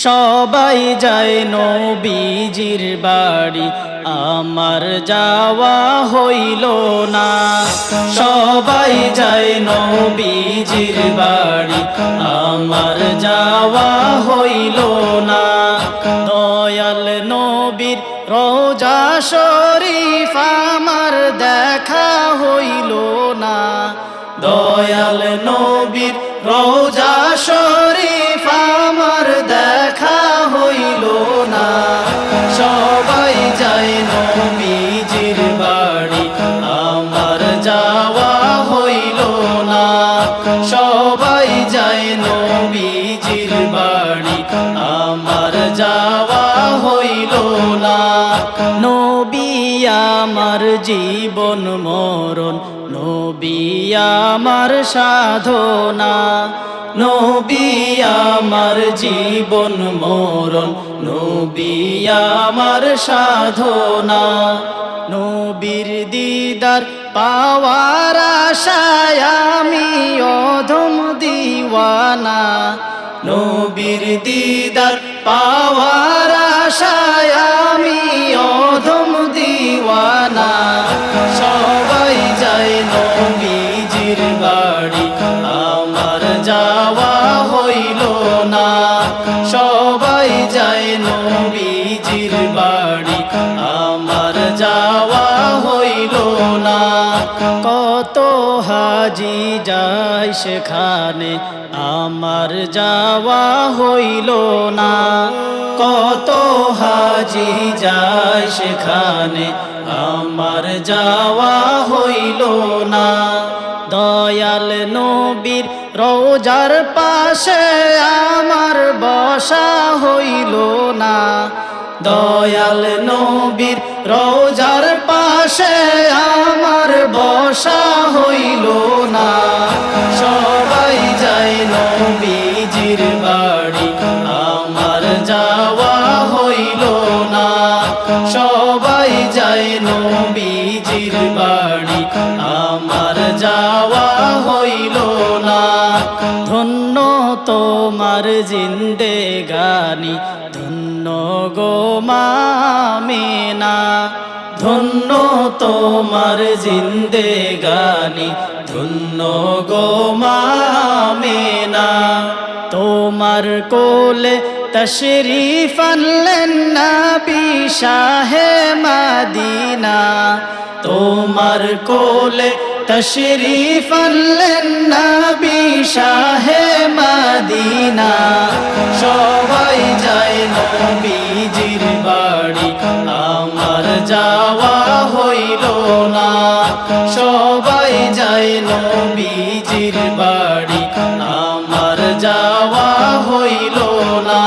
সবাই যায় নবীজির বাড়ি, আমার যাওয়া হইল না। সবাই যায় নবীজির বাড়ি, আমার যাওয়া হইল না। দয়াল নবীর রোজা শরীফ আমার দেখা হইল না। দয়াল নবীর রোজা শরীফ আমার দেখা হইল না। সবাই যায় নবীজির বাড়ি, আমার যাওয়া হইল না। সবাই যায় নবীজির বাড়ি, আমার যাওয়া হইল না। নবী আমার জীবন মরণ, নবী আমার সাধনা। নবী আমার জীবন মরণ, নবী আমার সাধনা। নবীর দিদার পাওয়ার আশায় আমি অধম দিওয়ানা। নবীর দিদার পাওয়ার আশায় আমি অধম দিওয়ানা। সবাই যায় নবীজির বাড়ি, আমার যাওয়া হইল না। সবাই যায় নবীজির বাড়ি, আমার যাওয়া হইল না। কত হাজি যায় সেখানে, আমার যাওয়া হইল না। কত হাজি যায় সেখানে, আমার যাওয়া হইল না। দয়াল নবীর রোজার পাশে আমার বসা হইল না। দয়াল নবীর রোজার পাশে আমার বসা হইল না। সবাই যায় নবীজির বাড়ি, আমার যাওয়া হইল না। সবাই যায় নবীজির বাড়ি, আমার যাওয়া হইল না। ধন্য তোমার জিন্দেগানি, ধন্য গো মা আমিনা। ধন্য তোমার জিন্দেগানি, ধন্য গো মা আমিনা। তোমার কোলে তশরিফ আনলেন নবী শাহে মদিনা। তোমার কোলে তশরিফ আনলেন নবী শাহে মদিনা। সবাই যায় নবীজির বাড়ি, আমার যাওয়া হইল না। সবাই যায় নবীজির বাড়ি, আমার যাওয়া হইল না।